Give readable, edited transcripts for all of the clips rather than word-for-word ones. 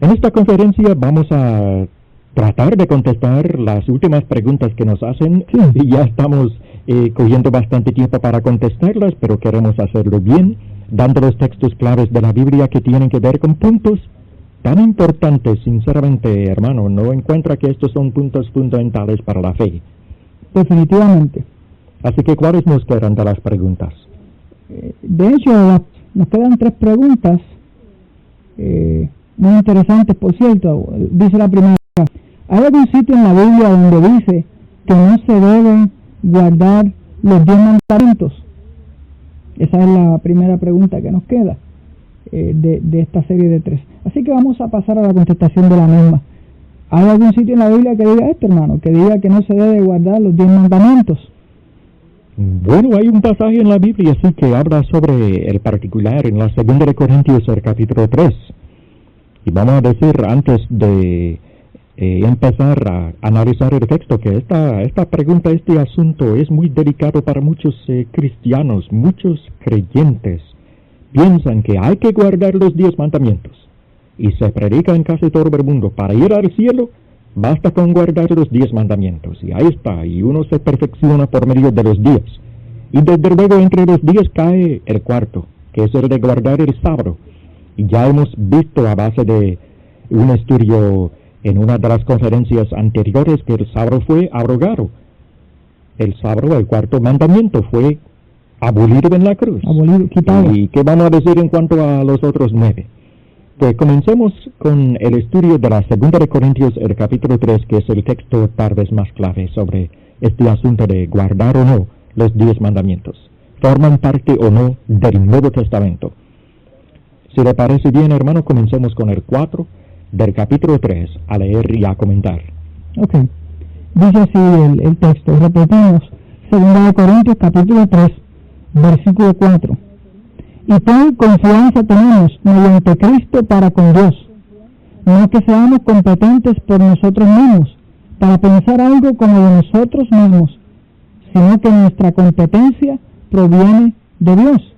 En esta conferencia vamos a tratar de contestar las últimas preguntas que nos hacen, y ya estamos cogiendo bastante tiempo para contestarlas, pero queremos hacerlo bien, dando los textos claves de la Biblia que tienen que ver con puntos tan importantes. Sinceramente, hermano, no encuentra que estos son puntos fundamentales para la fe. Definitivamente. Así que, ¿cuáles nos quedan de las preguntas? De hecho, nos quedan 3 preguntas, muy interesantes, por cierto. Dice la primera: ¿hay algún sitio en la Biblia donde dice que no se deben guardar los 10 mandamientos? Esa es la primera pregunta que nos queda de esta serie de 3. Así que vamos a pasar a la contestación de la misma. ¿Hay algún sitio en la Biblia que diga esto, hermano? Que diga que no se debe guardar los 10 mandamientos. Bueno, hay un pasaje en la Biblia sí que habla sobre el particular en la 2 de Corintios, el capítulo 3. Y vamos a decir, antes de empezar a analizar el texto, que esta pregunta, este asunto es muy delicado para muchos cristianos. Muchos creyentes piensan que hay que guardar los 10 mandamientos. Y se predica en casi todo el mundo: para ir al cielo basta con guardar los 10 mandamientos. Y ahí está, y uno se perfecciona por medio de los 10. Y desde luego entre los 10 cae el cuarto, que es el de guardar el sábado. Y ya hemos visto a base de un estudio en una de las conferencias anteriores que el sábado fue abrogado. El sábado, el cuarto mandamiento, fue abolido en la cruz. Abolido, quitado. ¿Y qué vamos a decir en cuanto a los otros 9? Pues comencemos con el estudio de la 2 de Corintios, el capítulo 3, que es el texto tal vez más clave sobre este asunto de guardar o no los 10 mandamientos. ¿Forman parte o no del Nuevo Testamento? Si le parece bien, hermano, comencemos con el 4 del capítulo 3, a leer y a comentar. Ok. Dice así el texto. Repetimos: 2 de Corintios, capítulo 3, versículo 4. Y tal confianza tenemos mediante Cristo para con Dios, no que seamos competentes por nosotros mismos, para pensar algo como de nosotros mismos, sino que nuestra competencia proviene de Dios,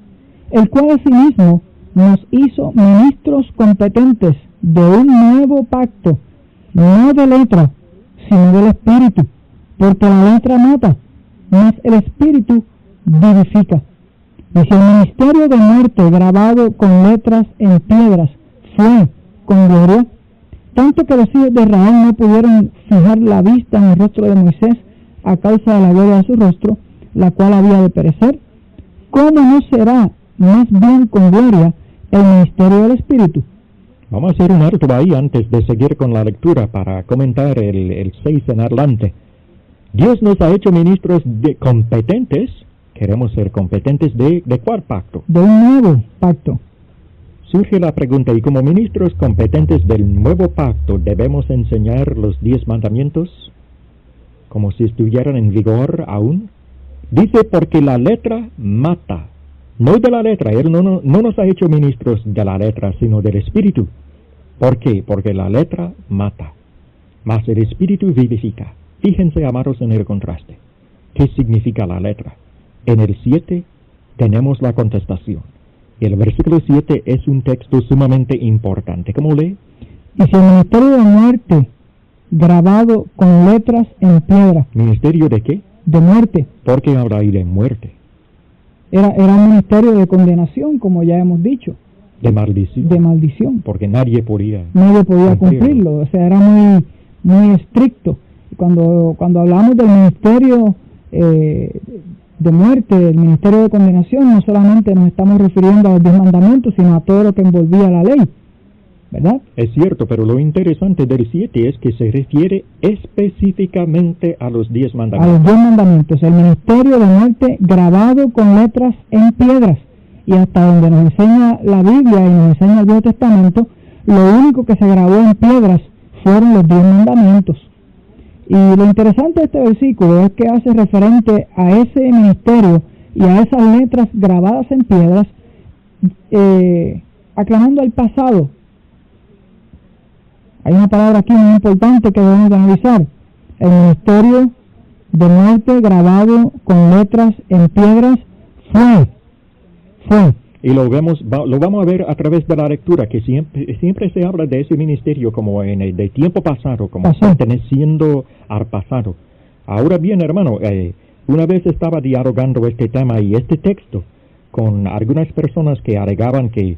el cual asimismo nos hizo ministros competentes de un nuevo pacto, no de letra, sino del Espíritu, porque la letra mata, mas el Espíritu vivifica. Dice: el ministerio de muerte grabado con letras en piedras fue con gloria, tanto que los hijos de Israel no pudieron fijar la vista en el rostro de Moisés a causa de la gloria de su rostro, la cual había de perecer. ¿Cómo no será más bien con gloria el ministerio del Espíritu? Vamos a hacer un alto ahí antes de seguir con la lectura para comentar el 6 en adelante. Dios nos ha hecho ministros competentes. Queremos ser competentes ¿de cuál pacto? De un nuevo pacto. Surge la pregunta: ¿y como ministros competentes del nuevo pacto debemos enseñar los 10 mandamientos como si estuvieran en vigor aún? Dice: porque la letra mata. No de la letra, Él no nos ha hecho ministros de la letra, sino del Espíritu. ¿Por qué? Porque la letra mata, mas el Espíritu vivifica. Fíjense, amados, en el contraste. ¿Qué significa la letra? En el 7 tenemos la contestación. El versículo 7 es un texto sumamente importante. ¿Cómo lee? Y si el ministerio de muerte grabado con letras en piedra. ¿Ministerio de qué? De muerte. ¿Por qué habla ahí de muerte? Era un ministerio de condenación, como ya hemos dicho. De maldición. De maldición. Porque nadie podía cumplirlo. O sea, era muy estricto. Cuando hablamos del ministerio de muerte, el ministerio de condenación, no solamente nos estamos refiriendo a los 10 mandamientos, sino a todo lo que envolvía la ley, ¿verdad? Es cierto, pero lo interesante del 7 es que se refiere específicamente a los 10 mandamientos. A los 10 mandamientos, el ministerio de muerte grabado con letras en piedras. Y hasta donde nos enseña la Biblia y nos enseña el Viejo Testamento, lo único que se grabó en piedras fueron los 10 mandamientos. Y lo interesante de este versículo es que hace referente a ese ministerio y a esas letras grabadas en piedras, aclamando al pasado. Hay una palabra aquí muy importante que debemos de analizar: el ministerio de muerte grabado con letras en piedras fue. Y lo vamos a ver a través de la lectura, que siempre se habla de ese ministerio como de tiempo pasado, como perteneciendo al pasado. Ahora bien, hermano, una vez estaba dialogando este tema y este texto con algunas personas que alegaban que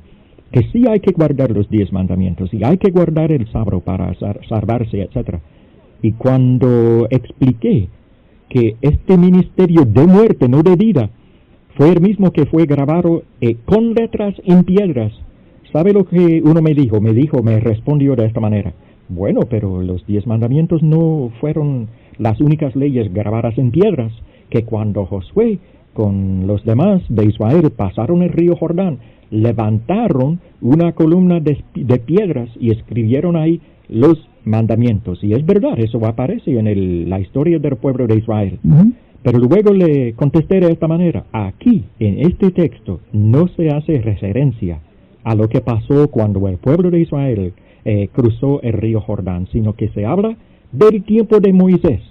sí hay que guardar los 10 mandamientos y hay que guardar el sábado para salvarse, etc. Y cuando expliqué que este ministerio de muerte, no de vida, fue el mismo que fue grabado con letras en piedras, ¿sabe lo que uno me dijo? Me respondió de esta manera: bueno, pero los 10 mandamientos no fueron las únicas leyes grabadas en piedras, que cuando Josué con los demás de Israel pasaron el río Jordán, levantaron una columna de piedras y escribieron ahí los mandamientos. Y es verdad, eso aparece en la historia del pueblo de Israel. Uh-huh. Pero luego le contesté de esta manera: aquí, en este texto, no se hace referencia a lo que pasó cuando el pueblo de Israel cruzó el río Jordán, sino que se habla del tiempo de Moisés.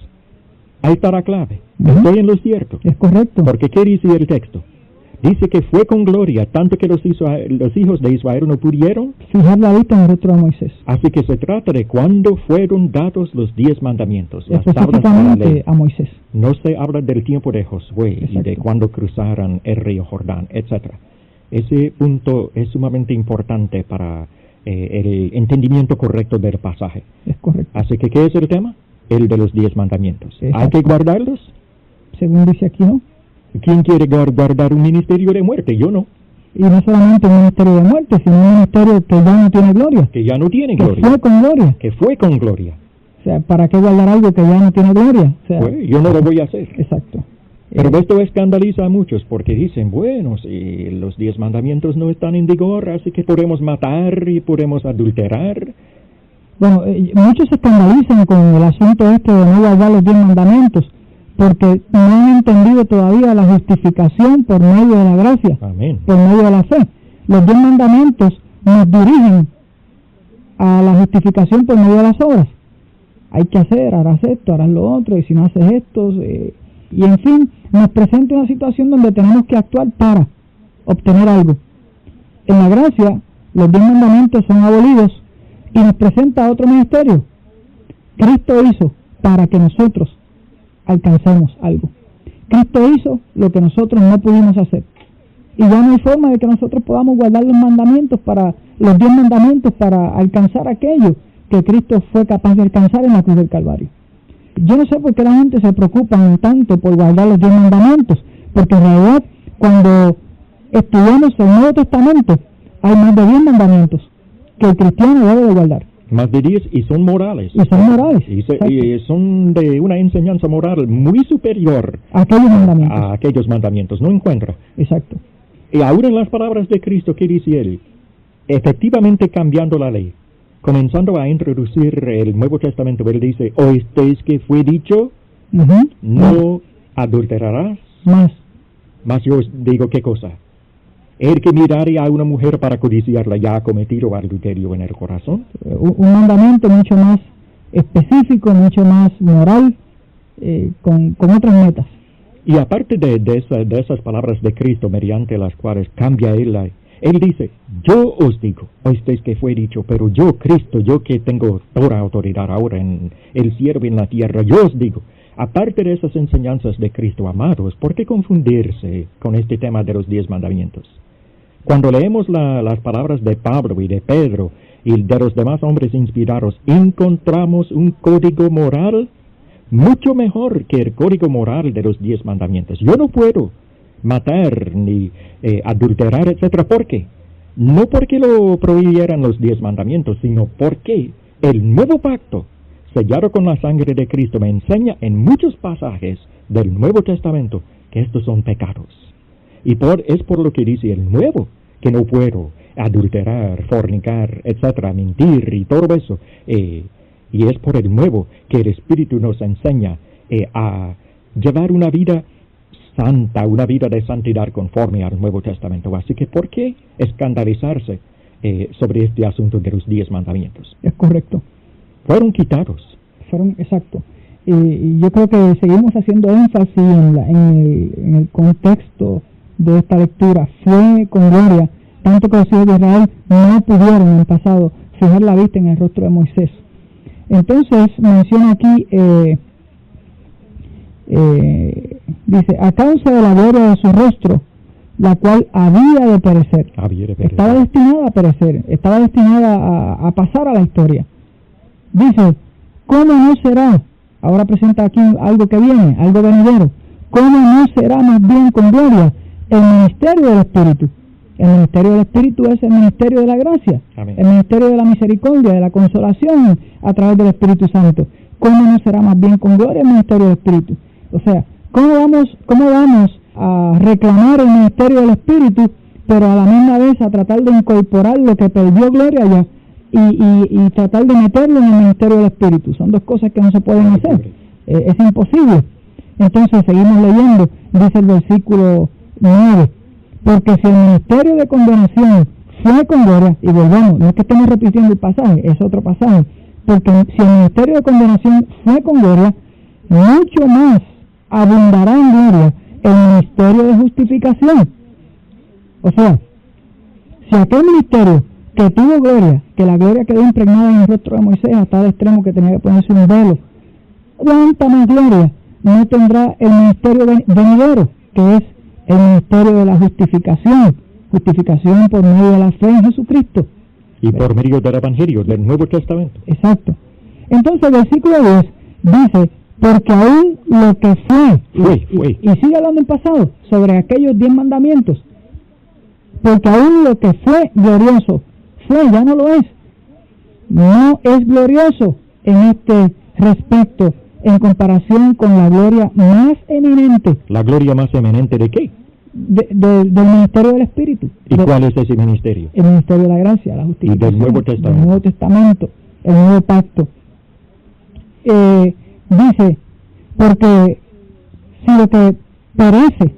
Ahí está la clave. Uh-huh. Estoy en lo cierto. Es correcto. Porque ¿qué dice el texto? Dice que fue con gloria, tanto que los hijos de Israel no pudieron fijar la vista en el rostro de Moisés. Así que se trata de cuándo fueron dados los 10 mandamientos, las tablas de la ley. A Moisés. No se habla del tiempo de Josué. Exacto. Y de cuándo cruzaron el río Jordán, etc. Ese punto es sumamente importante para el entendimiento correcto del pasaje. Es correcto. Así que, ¿qué es el tema? El de los 10 mandamientos. Exacto. ¿Hay que guardarlos? Según dice aquí, ¿no? ¿Quién quiere guardar un ministerio de muerte? Yo no. Y no solamente un ministerio de muerte, sino un ministerio que ya no tiene gloria. Que ya no tiene que gloria. Fue con gloria. Que fue con gloria. O sea, ¿para qué guardar algo que ya no tiene gloria? O sea, pues, yo no lo voy a hacer. Exacto. Pero esto escandaliza a muchos porque dicen, bueno, si los 10 mandamientos no están en vigor, así que podemos matar y podemos adulterar. Bueno, muchos se escandalizan con el asunto este de no guardar los 10 mandamientos, porque no han entendido todavía la justificación por medio de la gracia. Amén. Por medio de la fe. Los 10 mandamientos nos dirigen a la justificación por medio de las obras. Hay que hacer, harás esto, harás lo otro, y si no haces esto, y en fin, nos presenta una situación donde tenemos que actuar para obtener algo. En la gracia, los 10 mandamientos son abolidos y nos presenta otro ministerio. Cristo hizo para que nosotros alcancemos algo. Cristo hizo lo que nosotros no pudimos hacer. Y ya no hay forma de que nosotros podamos guardar los 10 mandamientos para alcanzar aquello que Cristo fue capaz de alcanzar en la cruz del Calvario. Yo no sé por qué la gente se preocupa tanto por guardar los 10 mandamientos, porque en realidad cuando estudiamos el Nuevo Testamento hay más de 10 mandamientos que el cristiano debe de guardar. Más de 10 y son morales. Y son morales. Y son de una enseñanza moral muy superior a aquellos mandamientos. No encuentra. Exacto. Y ahora en las palabras de Cristo, ¿qué dice él? Efectivamente cambiando la ley, comenzando a introducir el Nuevo Testamento, él dice, oísteis que fue dicho, no adulterarás. Más yo os digo, ¿qué cosa? El que mirare a una mujer para codiciarla ya ha cometido adulterio en el corazón. Un mandamiento mucho más específico, mucho más moral, con otras metas. Y aparte de esas palabras de Cristo, mediante las cuales cambia él dice, yo os digo, oísteis que fue dicho, pero yo, Cristo, yo que tengo toda autoridad ahora en el cielo y en la tierra, yo os digo, aparte de esas enseñanzas de Cristo, amados, ¿por qué confundirse con este tema de los 10 mandamientos? Cuando leemos las palabras de Pablo y de Pedro y de los demás hombres inspirados, encontramos un código moral mucho mejor que el código moral de los 10 mandamientos. Yo no puedo matar ni adulterar, etcétera. ¿Por qué? No porque lo prohibieran los 10 mandamientos, sino porque el nuevo pacto, sellado con la sangre de Cristo, me enseña en muchos pasajes del Nuevo Testamento que estos son pecados. Y es por lo que dice el nuevo, que no puedo adulterar, fornicar, etcétera, mentir y todo eso. Y es por el nuevo que el Espíritu nos enseña a llevar una vida santa, una vida de santidad conforme al Nuevo Testamento. Así que, ¿por qué escandalizarse sobre este asunto de los 10 mandamientos? Es correcto. Fueron quitados. Exacto. Y yo creo que seguimos haciendo énfasis en el contexto de esta lectura. Fue con gloria, tanto que los hijos de Israel no pudieron en el pasado fijar la vista en el rostro de Moisés. Entonces menciona aquí, dice, a causa de la gloria de su rostro, la cual había de perecer. Estaba destinada a perecer, estaba destinada a pasar a la historia. Dice, ¿cómo no será? Ahora presenta aquí algo que viene, algo venidero. ¿Cómo no será más bien con gloria el ministerio del Espíritu? El ministerio del Espíritu es el ministerio de la gracia. Amén. El ministerio de la misericordia, de la consolación a través del Espíritu Santo. ¿Cómo no será más bien con gloria el ministerio del Espíritu? O sea, ¿cómo vamos a reclamar el ministerio del Espíritu, pero a la misma vez a tratar de incorporar lo que perdió gloria allá y tratar de meterlo en el ministerio del Espíritu? Son dos cosas que no se pueden hacer. Es imposible. Entonces seguimos leyendo, dice el versículo 9, porque si el ministerio de condenación fue con gloria, y volvemos, no es que estemos repitiendo el pasaje, es otro pasaje, porque si el ministerio de condenación fue con gloria, mucho más abundará en gloria el ministerio de justificación. O sea, si aquel ministerio que tuvo gloria, que la gloria quedó impregnada en el rostro de Moisés hasta el extremo que tenía que ponerse un velo, ¿cuánta más gloria no tendrá el ministerio venidero, que es el ministerio de la justificación por medio de la fe en Jesucristo? Y por medio del Evangelio, del Nuevo Testamento. Exacto. Entonces el versículo 10 dice, porque aún lo que fue. Y sigue hablando en pasado sobre aquellos 10 mandamientos, porque aún lo que fue glorioso, ya no lo es. No es glorioso en este respecto, en comparación con la gloria más eminente. ¿La gloria más eminente de qué? Del ministerio del Espíritu. ¿Y cuál es ese ministerio? El ministerio de la gracia, la justicia. Y del Nuevo Testamento. El Nuevo Testamento, el Nuevo Pacto. Dice, porque si lo que perece,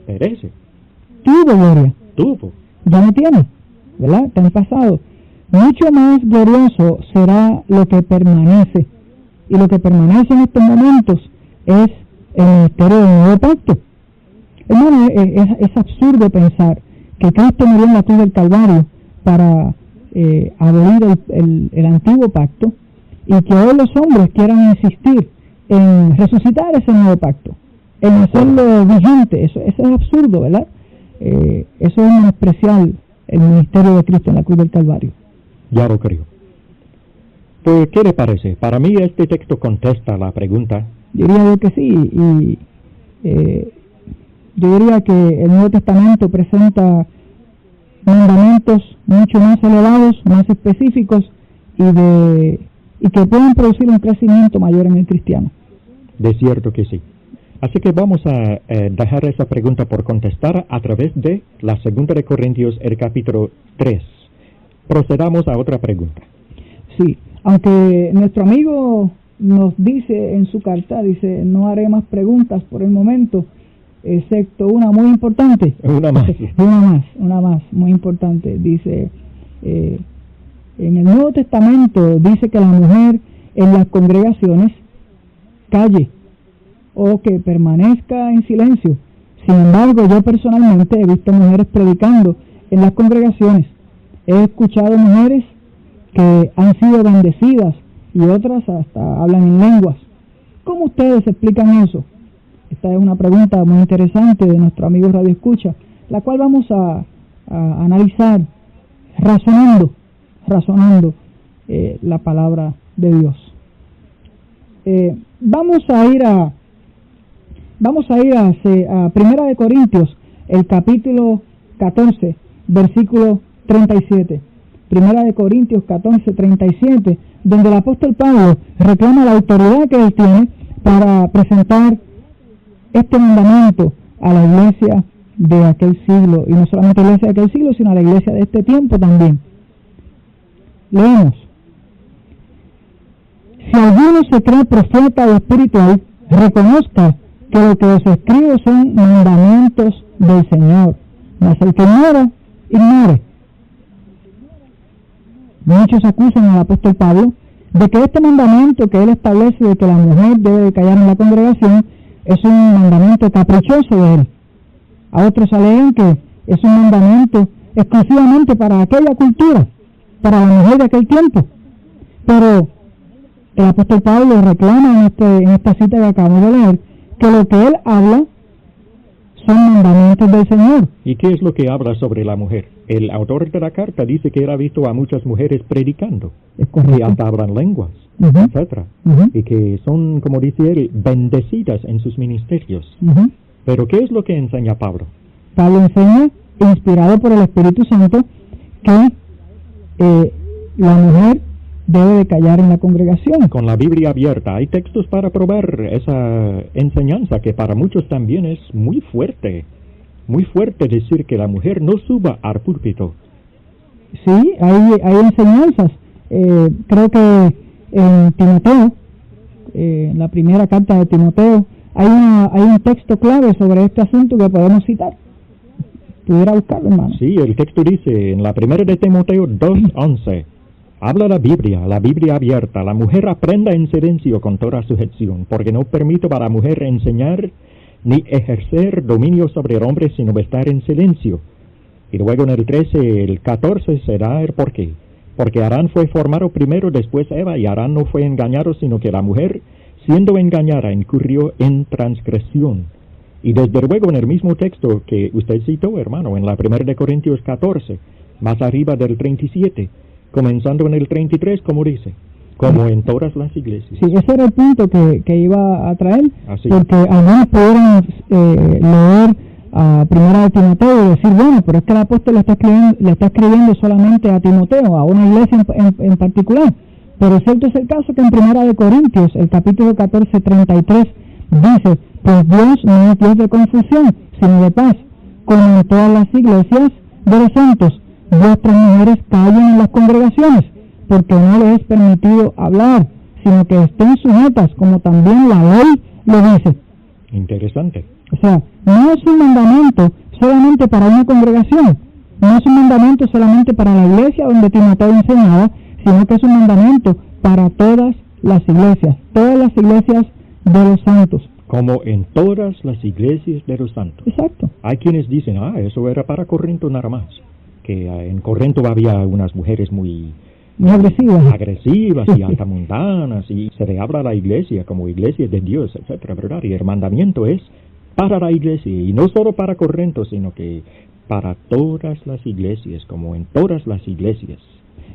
tuvo gloria, ya no tiene, ¿verdad? Está en pasado. Mucho más glorioso será lo que permanece. Y lo que permanece en estos momentos es el ministerio del Nuevo Pacto. Hermano, es absurdo pensar que Cristo murió en la cruz del Calvario para abolir el antiguo pacto y que hoy los hombres quieran insistir en resucitar ese nuevo pacto, en hacerlo vigente. Eso es absurdo, ¿verdad? Eso es menospreciar el ministerio de Cristo en la cruz del Calvario. Ya lo creo. Pues, ¿qué le parece? Para mí este texto contesta la pregunta. Yo diría que sí, y yo diría que el Nuevo Testamento presenta mandamientos mucho más elevados, más específicos y que pueden producir un crecimiento mayor en el cristiano. De cierto que sí. Así que vamos a dejar esa pregunta por contestar a través de la Segunda de Corintios, el capítulo 3. Procedamos a otra pregunta. Sí, aunque nuestro amigo nos dice en su carta, dice, no haré más preguntas por el momento, excepto una muy importante. Una más, muy importante. Dice, en el Nuevo Testamento dice que la mujer en las congregaciones calle o que permanezca en silencio. Sin embargo, yo personalmente he visto mujeres predicando en las congregaciones. He escuchado mujeres que han sido bendecidas y otras hasta hablan en lenguas. ¿Cómo ustedes explican eso? Esta es una pregunta muy interesante de nuestro amigo Radio Escucha, la cual vamos a analizar razonando la palabra de Dios. Vamos a ir a Primera de Corintios, el capítulo 14, versículo 37. Primera de Corintios 14, 37, donde el apóstol Pablo reclama la autoridad que él tiene para presentar este mandamiento a la iglesia de aquel siglo, y no solamente a la iglesia de aquel siglo, sino a la iglesia de este tiempo también. Leemos: si alguno se cree profeta o espiritual, reconozca que lo que os escribo son mandamientos del Señor, mas el que ignore. Muchos acusan al apóstol Pablo de que este mandamiento que él establece de que la mujer debe de callar en la congregación es un mandamiento caprichoso de él. A otros alegan que es un mandamiento exclusivamente para aquella cultura, para la mujer de aquel tiempo. Pero el apóstol Pablo reclama en esta cita que acabamos de leer que lo que él habla son mandamientos del Señor. ¿Y qué es lo que habla sobre la mujer? El autor de la carta dice que él ha visto a muchas mujeres predicando, que hasta hablan lenguas, etcétera, y que son, como dice él, bendecidas en sus ministerios. Pero ¿qué es lo que enseña Pablo? Pablo enseña, inspirado por el Espíritu Santo, que la mujer debe de callar en la congregación. Con la Biblia abierta, hay textos para probar esa enseñanza que para muchos también es muy fuerte decir que la mujer no suba al púlpito. Sí, hay enseñanzas. Creo que en Timoteo, en la primera carta de Timoteo, hay un texto clave sobre este asunto que podemos citar. ¿Pudiera buscarlo, hermano? Sí, el texto dice en la primera de Timoteo 2:11, habla la Biblia abierta, la mujer aprenda en silencio con toda sujeción, porque no permito para la mujer enseñar ni ejercer dominio sobre el hombre, sino estar en silencio. Y luego en el 13, el 14 será el por qué. Porque Adán fue formado primero, después Eva, y Adán no fue engañado, sino que la mujer, siendo engañada, incurrió en transgresión. Y desde luego en el mismo texto que usted citó, hermano, en la 1 de Corintios 14, más arriba del 37, comenzando en el 33, como dice, como en todas las iglesias. Sí, ese era el punto que iba a traer, Así. Porque algunos pudieron leer a Primera de Timoteo y decir, bueno, pero es que el apóstol le está escribiendo solamente a Timoteo, a una iglesia en particular. Pero cierto es el caso que en Primera de Corintios, el capítulo 14, 33, dice, pues Dios no es Dios de confusión, sino de paz, como en todas las iglesias de los santos. Vuestras mujeres callen en las congregaciones, porque no les es permitido hablar, sino que estén sujetas, como también la ley lo dice. Interesante. O sea, no es un mandamiento solamente para una congregación, no es un mandamiento solamente para la iglesia donde Timoteo enseñaba, sino que es un mandamiento para todas las iglesias de los santos. Como en todas las iglesias de los santos. Exacto. Hay quienes dicen, eso era para Corinto nada más, que en Corinto había unas mujeres muy agresivas y altamundanas, y se le habla a la iglesia como iglesia de Dios, etcétera, ¿verdad? Y el mandamiento es para la iglesia, y no solo para Corinto, sino que para todas las iglesias, como en todas las iglesias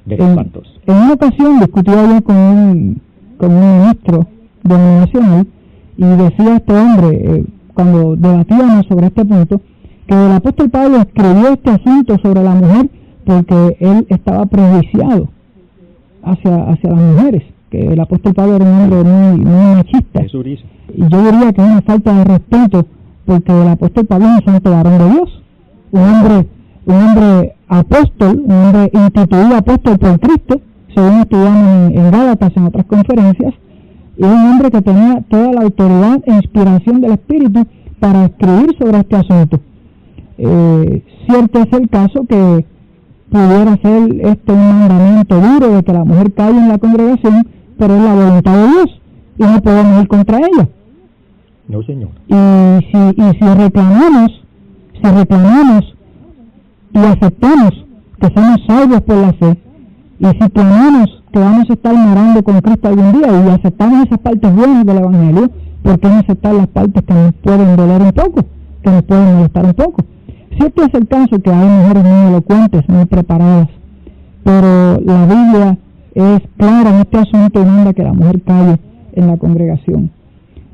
de los santos. En una ocasión discutía yo con un ministro denominacional, y decía este hombre, cuando debatíamos sobre este punto, que el apóstol Pablo escribió este asunto sobre la mujer porque él estaba prejudiciado hacia las mujeres, que el apóstol Pablo era un hombre muy machista. Eso dice. Y yo diría que es una falta de respeto, porque el apóstol Pablo es un santo varón de Dios, un hombre apóstol, un hombre instituido apóstol por Cristo, según estudiamos en Gálatas, en otras conferencias, y es un hombre que tenía toda la autoridad e inspiración del Espíritu para escribir sobre este asunto. Cierto es el caso que pudiera ser un mandamiento duro de que la mujer calle en la congregación, pero es la voluntad de Dios y no podemos ir contra ella. No, señor. Y si reclamamos y aceptamos que somos salvos por la fe, y si clamamos que vamos a estar morando con Cristo algún día y aceptamos esas partes buenas del Evangelio, ¿por qué no aceptar las partes que nos pueden doler un poco, que nos pueden molestar un poco? Cierto es el caso que hay mujeres muy elocuentes, muy preparadas, pero la Biblia es clara en este asunto y manda que la mujer calle en la congregación.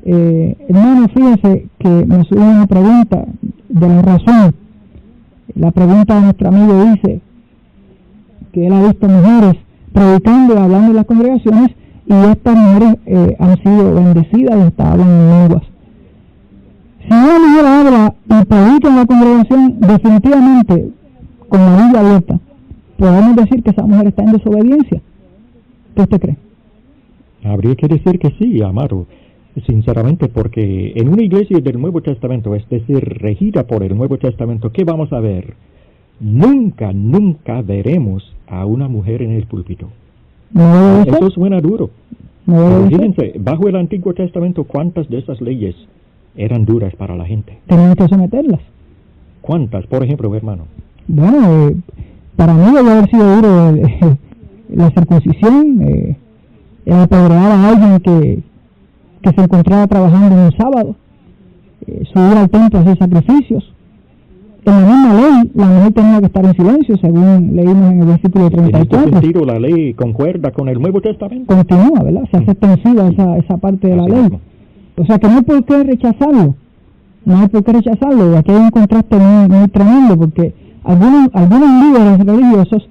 Hermano, fíjese que me surge una pregunta de la razón. La pregunta de nuestro amigo dice que él ha visto mujeres predicando y hablando en las congregaciones, y estas mujeres han sido bendecidas y hasta hablan en lenguas. Si una mujer habla y predica en la congregación, definitivamente, con la Biblia abierta, podemos decir que esa mujer está en desobediencia. ¿Qué usted cree? Habría que decir que sí, amado, sinceramente, porque en una iglesia del Nuevo Testamento, es decir, regida por el Nuevo Testamento, ¿qué vamos a ver? Nunca veremos a una mujer en el púlpito. No, eso suena duro. No, fíjense, bajo el Antiguo Testamento, ¿cuántas de esas leyes eran duras para la gente? Tenían que someterlas. ¿Cuántas? Por ejemplo, hermano, Bueno, para mí debe haber sido duro la circuncisión, el apedrear a alguien que se encontraba trabajando en un sábado, subir al templo a hacer sacrificios. En la misma ley, la mujer tenía que estar en silencio, según leímos en el versículo 34. En este sentido, la ley concuerda con el Nuevo Testamento. Continúa, ¿verdad? Se hace extensiva esa parte de la ley. Mismo. O sea que no hay por qué rechazarlo. No hay por qué rechazarlo. Aquí hay un contraste muy tremendo, porque algunos líderes religiosos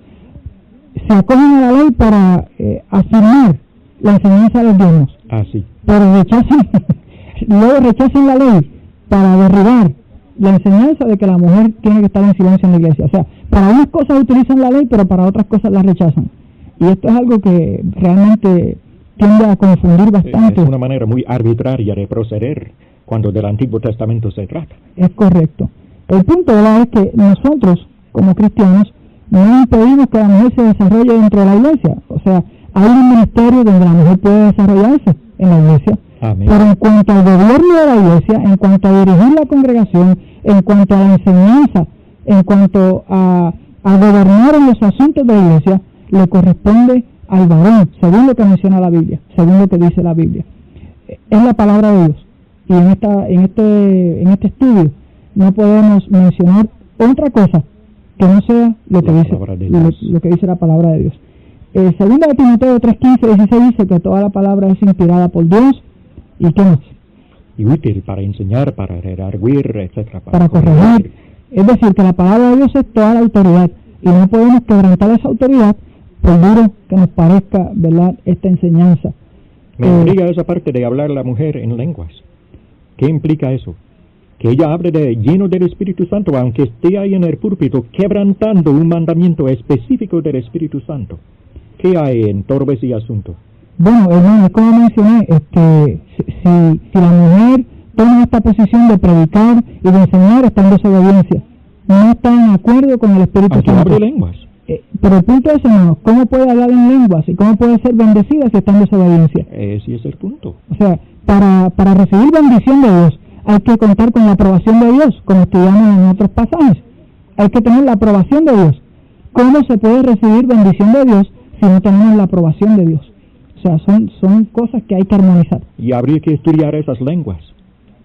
se acogen a la ley para afirmar la enseñanza de los diezmos. Así. Pero luego rechazan la ley para derribar la enseñanza de que la mujer tiene que estar en silencio en la iglesia. O sea, para unas cosas utilizan la ley, pero para otras cosas la rechazan. Y esto es algo que realmente tiende a confundir bastante. Es una manera muy arbitraria de proceder cuando del Antiguo Testamento se trata. Es correcto. El punto, ¿verdad?, es que nosotros, como cristianos, no impedimos que la mujer se desarrolle dentro de la iglesia. O sea, hay un ministerio donde la mujer puede desarrollarse en la iglesia. Amén. Pero en cuanto al gobierno de la iglesia, en cuanto a dirigir la congregación, en cuanto a la enseñanza, en cuanto a gobernar en los asuntos de la iglesia, le corresponde al varón, según lo que menciona la Biblia, según lo que dice la Biblia. Es la palabra de Dios. Y en este estudio no podemos mencionar otra cosa que no sea lo que dice la palabra de Dios. Segunda de Timoteo 3:15-16 dice que toda la palabra es inspirada por Dios. ¿Y qué más? Y útil para enseñar, para redarguir, etcétera. Para corregir. Es decir, que la palabra de Dios es toda la autoridad. Y no podemos quebrantar esa autoridad por duro que nos parezca, ¿verdad?, esta enseñanza. Me intriga esa parte de hablar la mujer en lenguas. ¿Qué implica eso? Que ella hable lleno del Espíritu Santo, aunque esté ahí en el púlpito, quebrantando un mandamiento específico del Espíritu Santo. ¿Qué hay en todo ese asunto? Bueno, hermano, como mencioné, si la mujer toma esta posición de predicar y de enseñar, está en desobediencia. No está en acuerdo con el Espíritu Santo. Santo. Hable lenguas. Pero el punto es, hermano, ¿cómo puede hablar en lenguas y cómo puede ser bendecida si está en desobediencia? Ese es el punto. O sea, para recibir bendición de Dios, hay que contar con la aprobación de Dios, como estudiamos en otros pasajes. Hay que tener la aprobación de Dios. ¿Cómo se puede recibir bendición de Dios si no tenemos la aprobación de Dios? O sea, son cosas que hay que armonizar. Y habría que estudiar esas lenguas.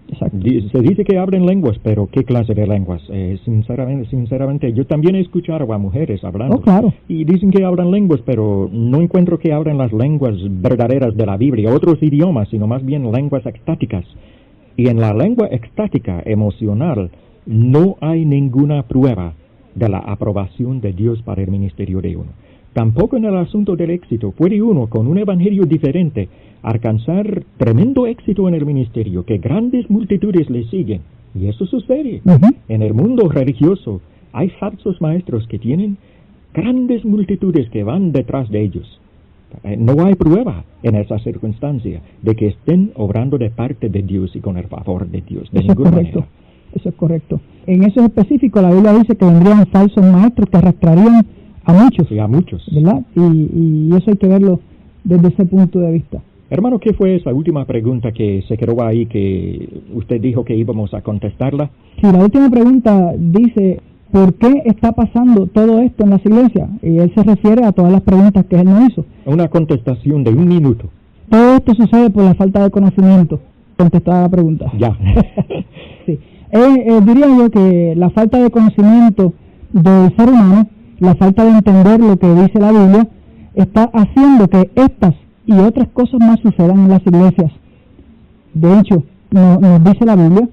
Exacto. Se dice que hablan lenguas, pero ¿qué clase de lenguas? Sinceramente, yo también he escuchado a mujeres hablando. Oh, claro. Y dicen que hablan lenguas, pero no encuentro que hablen las lenguas verdaderas de la Biblia, otros idiomas, sino más bien lenguas extáticas. Y en la lengua extática emocional no hay ninguna prueba de la aprobación de Dios para el ministerio de uno. Tampoco en el asunto del éxito. Puede uno, con un evangelio diferente, alcanzar tremendo éxito en el ministerio, que grandes multitudes le siguen. Y eso sucede. En el mundo religioso hay falsos maestros que tienen grandes multitudes que van detrás de ellos. No hay prueba en esa circunstancia de que estén obrando de parte de Dios y con el favor de Dios. De ninguna manera. Eso es correcto. En eso específico, la Biblia dice que vendrían falsos maestros que arrastrarían a muchos. Sí, a muchos. ¿Verdad? Y eso hay que verlo desde ese punto de vista. Hermano, ¿qué fue esa última pregunta que se quedó ahí que usted dijo que íbamos a contestarla? Sí, la última pregunta dice, ¿por qué está pasando todo esto en las iglesias? Y él se refiere a todas las preguntas que él nos hizo. Una contestación de 1 minuto. Todo esto sucede por la falta de conocimiento. Contestada la pregunta. Ya. Sí. Diría yo que la falta de conocimiento del ser humano, la falta de entender lo que dice la Biblia, está haciendo que estas y otras cosas más sucedan en las iglesias. De hecho, nos dice la Biblia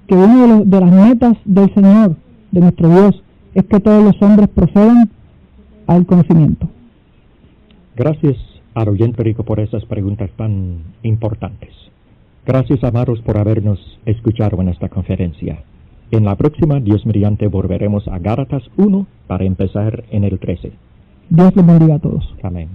que una de las metas del Señor, de nuestro Dios, es que todos los hombres procedan al conocimiento. Gracias al oyente rico por esas preguntas tan importantes. Gracias, amados, por habernos escuchado en esta conferencia. En la próxima, Dios mediante, volveremos a Gálatas 1 para empezar en el 13. Dios les bendiga a todos. Amén.